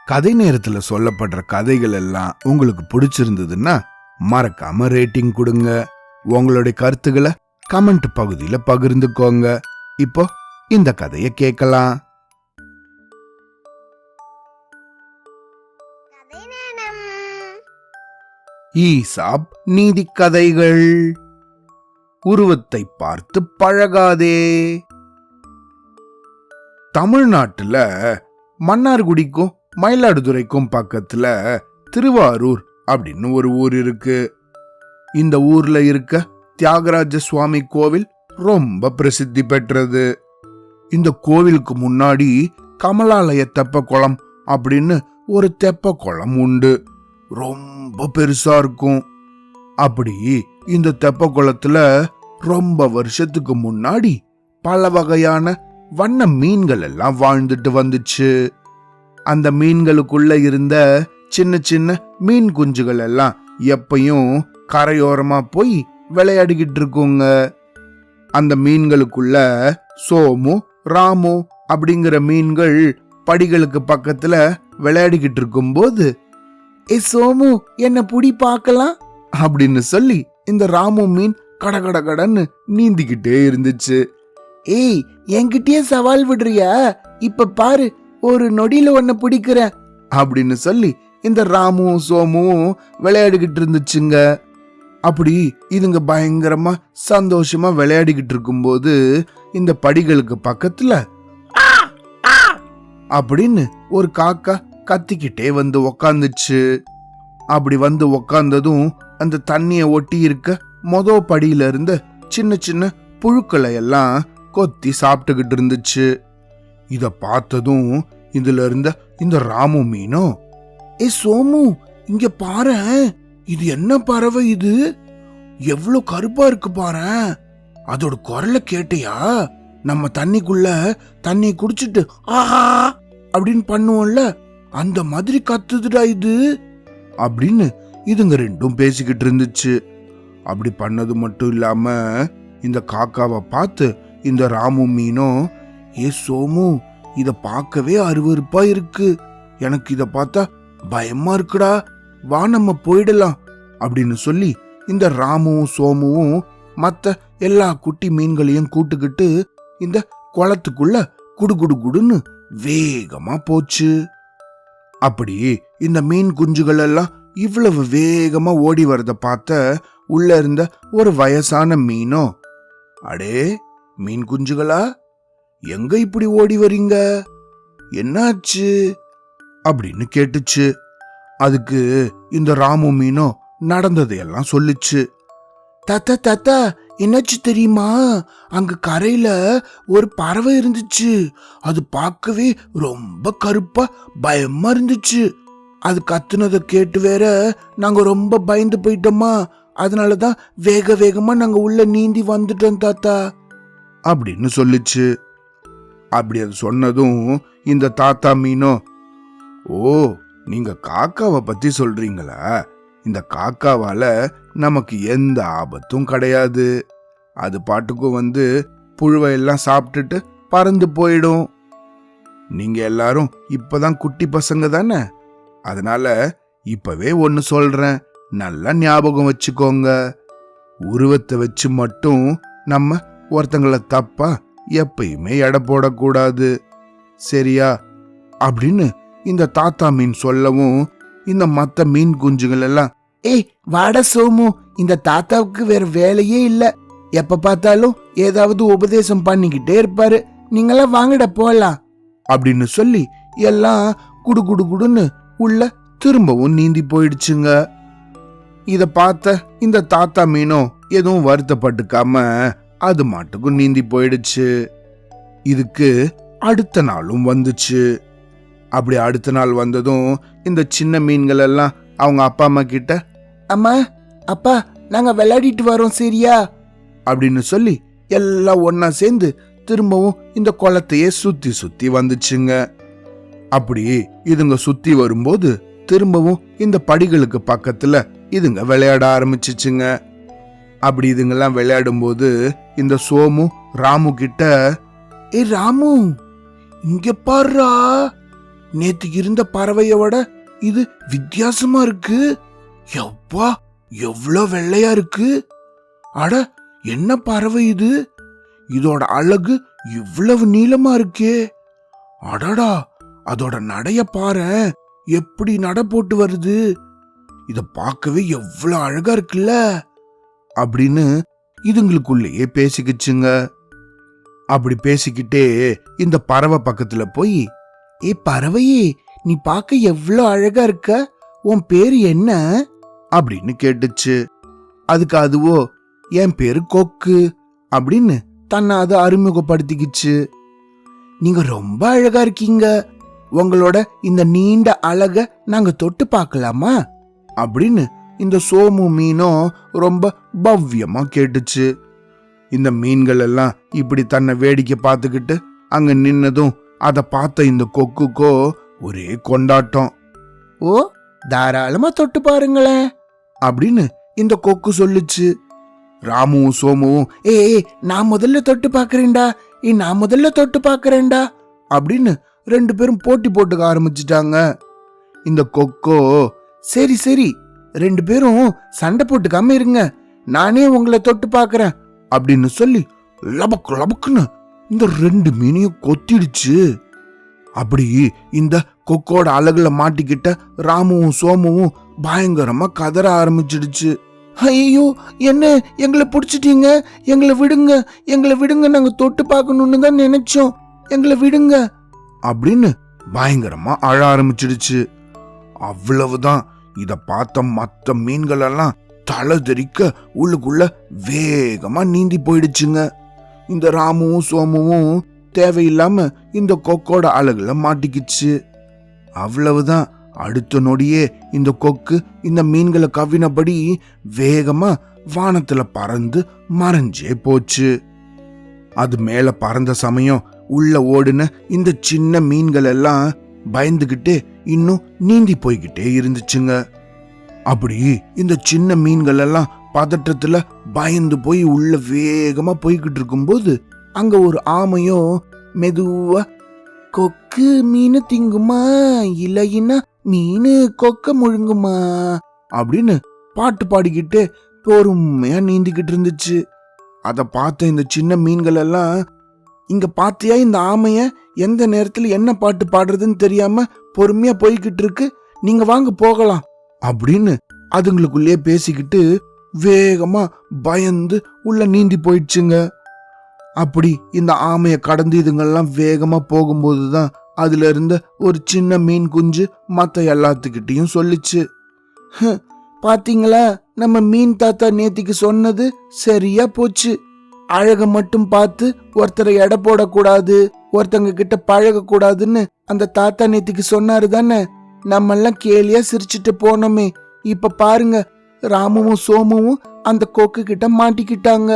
கதை நேரத்துல சொல்லப்படுற கதைகள் எல்லாம் உங்களுக்கு பிடிச்சிருந்ததுன்னா மறக்காம ரேட்டிங் கொடுங்க. உங்களுடைய கருத்துக்களை கமெண்ட் பகுதியில பகிர்ந்துக்கோங்க. இப்போ இந்த கதையை கேட்கலாம். ஈசாப் நீதி கதைகள். உருவத்தை பார்த்து பழகாதே. தமிழ்நாட்டுல மன்னார்குடிக்கும் மயிலாடுதுறைக்கும் பக்கத்துல திருவாரூர் அப்படின்னு ஒரு ஊர் இருக்கு. இந்த ஊர்ல இருக்க தியாகராஜ சுவாமி கோவில் ரொம்ப பிரசித்தி பெற்றது. இந்த கோவிலுக்கு முன்னாடி கமலாலய தெப்ப குளம் அப்படின்னு ஒரு தெப்ப குளம் உண்டு. ரொம்ப பெருசா இருக்கும். அப்படி இந்த தெப்ப குளத்துல ரொம்ப வருஷத்துக்கு முன்னாடி பல வகையான வண்ண மீன்கள் எல்லாம் வாழ்ந்துட்டு வந்துச்சு. அந்த மீன்களுக்குள்ள இருந்த சின்ன சின்ன மீன் குஞ்சுகள் எல்லாம் எப்பயும் கரையோரமா போய் விளையாடிக்கிட்டு இருக்குங்க. அந்த மீன்களுக்குள்ள சோமு ராமு அப்படிங்கிற மீன்கள் படிகளுக்கு பக்கத்துல விளையாடிக்கிட்டு இருக்கும்போது, ஏ சோமு என்ன புடி பார்க்கலாம் அப்படின்னு சொல்லி இந்த ராமு மீன் கடகடகடன்னு நீந்திக்கிட்டே இருந்துச்சு. ஏய், என்கிட்டயே சவால் விடுறியா? இப்ப பாரு, ஒரு நொடியில ஒன்ன பிடிக்கிற அப்படின்னு சொல்லி இந்த ராமும் சோமும் விளையாடிக்கிட்டு இருந்துச்சுங்க. அப்படி இதுங்க பயங்கரமா சந்தோஷமா விளையாடிக்கிட்டு இருக்கும்போது இந்த படிகளுக்கு பக்கத்துல அப்படின்னு ஒரு காக்கா கத்திக்கிட்டே வந்து உக்காந்துச்சு. அப்படி வந்து உக்காந்ததும் அந்த தண்ணிய ஒட்டி இருக்க படியில இருந்த சின்ன சின்ன புழுக்களை எல்லாம் கொத்தி சாப்பிட்டுக்கிட்டு இருந்துச்சு. இத பார்த்ததும் இதுல இருந்த இந்த ராமு மீனும், ஏ சோமு, இங்க பாரு, இது என்ன பறவை? இது எவ்வளவு கருப்பா இருக்கு பாரு. அதோட குரலை கேட்டியா? நம்ம தண்ணிக்குள்ள தண்ணி குடிச்சிட்டு ஆஹா அப்படின்னு பண்ணுவோம்ல, அந்த மாதிரி கத்துதுடா இது அப்படின்னு இதுங்க ரெண்டும் பேசிக்கிட்டு இருந்துச்சு. அப்படி பண்ணது மட்டும் இல்லாம இந்த காக்காவை பார்த்து இந்த ராமு மீனும், ஏ சோமு, இத பார்க்கவே அருவருப்பா இருக்கு, எனக்கு இத பார்த்தா பயமா இருக்குடா, வா நம்ம போயிடலாம் அப்படின்னு சொல்லி இந்த ராமுவும் சோமுவும் மத்த எல்லா குட்டி மீன்களையும் கூட்டுக்கிட்டு இந்த குளத்துக்குள்ள குடுகுடு குடுன்னு வேகமா போச்சு. அப்படி இந்த மீன் குஞ்சுகள் எல்லாம் இவ்வளவு வேகமா ஓடி வரத பார்த்த உள்ள இருந்த ஒரு வயசான மீனோ, அடே மீன் குஞ்சுகளா, எங்க இப்படி ஓடி வரீங்க, என்னாச்சு அப்படின்னு கேட்டுச்சு. அதுக்கு இந்த ராமு மீனோ நடந்ததையெல்லாம் சொல்லிச்சு. தாத்தா தாத்தா, என்னாச்சு தெரியுமா? அங்க கரையில ஒரு பறவை இருந்துச்சு. அது பார்க்கவே ரொம்ப கருப்பா பயமா இருந்துச்சு. அது கத்துனதை கேட்டு வேற நாங்க ரொம்ப பயந்து போயிட்டோமா, அதனாலதான் வேக வேகமா நாங்க உள்ள நீந்தி வந்துட்டோம் தாத்தா அப்படின்னு சொல்லிச்சு. அப்படி அது சொன்னதும் இந்த தாத்தா மீனோ, ஓ, நீங்க காக்காவை பத்தி சொல்றீங்களா? இந்த காக்காவால நமக்கு எந்த ஆபத்தும் கிடையாது. அது பாட்டுக்கும் வந்து புழுவை எல்லாம் சாப்பிட்டுட்டு பறந்து போயிடும். நீங்க எல்லாரும் இப்பதான் குட்டி பசங்க தானே, அதனால இப்பவே ஒன்னு சொல்றேன், நல்லா ஞாபகம் வச்சுக்கோங்க. உருவத்தை வச்சு மட்டும் நம்ம ஒருத்தங்களை தப்பா எப்பயுமே எடை போடக்கூடாது, சரியா அப்படின்னு இந்த தாத்தா மீன் சொல்லவும் இந்த மத்த மீன் குஞ்சுகள் எல்லாம், ஏய் வாட சோமு, இந்த தாத்தாவுக்கு வேற வேலையே இல்ல, எப்ப பார்த்தாலும் ஏதாவது உபதேசம் பண்ணிக்கிட்டே இருப்பாரு, நீங்களாம் வாங்கட போலாம் அப்படின்னு சொல்லி எல்லாம் குடு குடு குடுன்னு உள்ள திரும்பவும் நீந்தி போயிடுச்சுங்க. இத பார்த்த இந்த தாத்தா மீனும் எதுவும் வருத்தப்பட்டுக்காம அது மாட்டுக்கும் நீந்தி போயிடுச்சு. இதுக்கு அடுத்த நாளும் வந்துச்சு. அப்படி அடுத்த நாள் வந்ததும் இந்த சின்ன மீன்கள் எல்லாம் அவங்க அப்பா அம்மா கிட்ட, அம்மா அப்பா, நாங்க விளையாடிட்டு வரோம் சரியா அப்படின்னு சொல்லி எல்லாம் ஒன்னா சேர்ந்து திரும்பவும் இந்த குளத்தையே சுத்தி சுத்தி வந்துச்சுங்க. அப்படி இதுங்க சுத்தி வரும்போது திரும்பவும் இந்த படிகளுக்கு பக்கத்துல இதுங்க விளையாட ஆரம்பிச்சுச்சுங்க. அப்படி இதுங்கெல்லாம் விளையாடும் போது இந்த சோமு ராமு கிட்ட, ஏ ராமு, இங்க பாருடா, நேத்துக்கு இருந்த பறவையோட இது வித்தியாசமா இருக்கு. எவ்வா எவ்வளவு வெள்ளையா இருக்கு. அட என்ன பறவை இது? இதோட அழகு இவ்வளவு நீளமா இருக்கே. அடடா, அதோட நடைய பாரேன், எப்படி நட போட்டு வருது. இத பார்க்கவே எவ்வளவு அழகா இருக்குல்ல அப்படின்னு இதுங்களுக்குள்ளேயே பேசிக்கிச்சுங்க. அப்படி பேசிக்கிட்டே இந்த பறவை பக்கத்துல போய், ஏ பறவையே, நீ பார்க்க எவ்வளவு அழகா இருக்க, உன் பேரு என்ன அப்படின்னு கேட்டுச்சு. அதுக்கு அதுவோ, என் பேரு கொக்கு அப்படின்னு தன்னை அதை அறிமுகப்படுத்திக்கிச்சு. நீங்க ரொம்ப அழகா இருக்கீங்க, உங்களோட இந்த நீண்ட அழக நாங்க தொட்டு பார்க்கலாமா அப்படின்னு இந்த சோமு மீனும் ரொம்ப பவ்யமா கேட்டுச்சு. இந்த மீன்கள் எல்லாம் இப்படி தன்னை வேடிக்கை பார்த்துக்கிட்டு அங்க நின்னதும் அதை பார்த்த இந்த கொக்குக்கோ ஒரே கொண்டாட்டம். ஓ, தாராளமா தொட்டு பாருங்களேன் அப்படின்னு இந்த கொக்கு சொல்லுச்சு. ராமுவும் சோமுவும், ஏ நான் முதல்ல தொட்டு பாக்குறேன்டா, நான் முதல்ல தொட்டு பாக்குறேன்டா அப்படின்னு 2 பேரும் போட்டி போட்டுக்க ஆரம்பிச்சுட்டாங்க. இந்த கொக்கோ, சரி சரி 2 பேரும் சண்டை போட்டுக்காம இருங்க, நானே உங்களை தொட்டு பாக்குறேன் அப்படின்னு சொல்லி லபக்கு லபக்குன்னு இந்த 2 மீனையும் கொத்திடுச்சு. அப்படி இந்த கொக்கோட அழகுல மாட்டிக்கிட்ட ராமுவும் சோமுவும் பயங்கரமா கதற ஆரம்பிச்சிடுச்சு. ஐயோ, என்ன எங்களை பிடிச்சிட்டீங்க, எங்களை விடுங்க, எங்களை விடுங்க, நாங்க தொட்டு பார்க்கணும்னு தான் நினைச்சோம், எங்களை விடுங்க அப்படின்னு பயங்கரமா அழ ஆரம்பிச்சிடுச்சு. அவ்வளவுதான், இத பார்த்த மத்த மீன்கள் எல்லாம் தலை தெறிக்க உள்ளுக்குள்ள வேகமா நீந்தி போயிடுச்சுங்க. இந்த ராமுவும் சோமுவும் தேவையில்லாம இந்த கொக்கோட அழகுல மாட்டிக்கிச்சு. அவ்வளவுதான், அடுத்த நொடியே இந்த கொக்கு இந்த மீன்களை கவ்வினபடி வேகமா வானத்துல பறந்து மறைஞ்சே போச்சு. அது மேல பறந்த சமயம் உள்ள ஓடுன இந்த சின்ன மீன்கள் எல்லாம் பயந்துகிட்டே இன்னும் நீந்தி போய்கிட்டே இருந்துச்சுங்க. அப்படி இந்த சின்ன மீன்கள் எல்லாம் பதற்றத்துல பயந்து போய் உள்ள வேகமா போய்கிட்டு இருக்கும்போது அங்க ஒரு ஆமையோ மெதுவா, கொக்கு மீன் திங்குமா, இல்லைன்னா மீன் கொக்க முழுங்குமா அப்படின்னு பாட்டு பாடிக்கிட்டு பொறுமையா நீந்திக்கிட்டு இருந்துச்சு. அத பார்த்த இந்த சின்ன மீன்கள் எல்லாம், இங்க பாத்தியா இந்த ஆமைய எந்த நேரத்துல என்ன பாட்டு பாடுறதுன்னு தெரியாம பொறுமையா போய்கிட்டு இருக்கு, நீங்க வாங்க போகலாம் அப்படின்னு அதுங்களுக்குள்ளே பேசிக்கிட்டு வேகமா பயந்து உள்ள நீந்தி போயிடுச்சுங்க. அப்படி இந்த ஆமைய கடந்து இதுங்கெல்லாம் வேகமா போகும்போதுதான் அதுல இருந்த ஒரு சின்ன மீன் குஞ்சு மத்த எல்லாத்துக்கிட்டையும் சொல்லிச்சு, பாத்தீங்களா, நம்ம மீன் தாத்தா நேத்திக்கு சொன்னது சரியா போச்சு. அழக மட்டும் பார்த்து ஒருத்தரை எடை போடக்கூடாது, ஒருத்தங்க கிட்ட பழக கூடாதுன்னு அந்த தாத்தா நேத்திக்கு சொன்னாரு தானே. நம்ம எல்லாம் கேலியா சிரிச்சுட்டு போனோமே, இப்ப பாருங்க ராமுவும் சோமுவும் அந்த கொக்கு கிட்ட மாட்டிக்கிட்டாங்க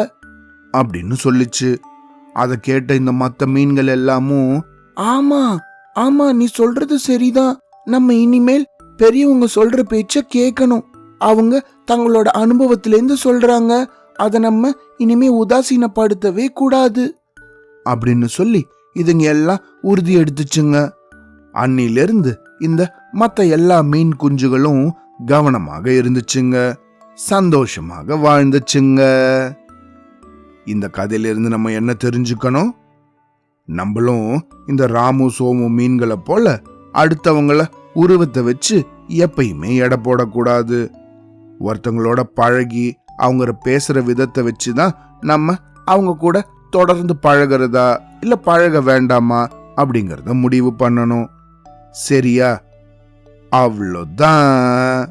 அப்படின்னு சொல்லிச்சு. அத கேட்ட இந்த மத்த மீன்கள் எல்லாமும், ஆமா ஆமா நீ சொல்றது சரிதான், நம்ம இனிமேல் பெரியவங்க சொல்ற பேச்ச கேட்கணும், அவங்க தங்களோட அனுபவத்திலேருந்து சொல்றாங்க, அத நம்ம இனிமே உதாசீனப்படுத்தவே கூடாது அப்படின்னு சொல்லி இதுங்க எல்லாம் உறுதி எடுத்துச்சுங்க. அன்னிலிருந்து இந்த மத்த எல்லா மீன் குஞ்சுகளும் கவனமாக இருந்துச்சுங்க, சந்தோஷமாக வாழ்ந்துச்சுங்க. இந்த கதையிலிருந்து நம்ம என்ன தெரிஞ்சுக்கணும்? நம்மளும் இந்த ராமு சோமு மீன்களை போல அடுத்தவங்கள உருவத்தை வச்சு எப்பயுமே எடை போடக்கூடாது. ஒருத்தங்களோட பழகி அவங்க பேசுற விதத்தை வச்சுதான் நம்ம அவங்க கூட தொடர்ந்து பழகிறதா இல்ல பழக வேண்டாமா அப்படிங்கறத முடிவு பண்ணணும். சரியா? அவ்வளோதான்.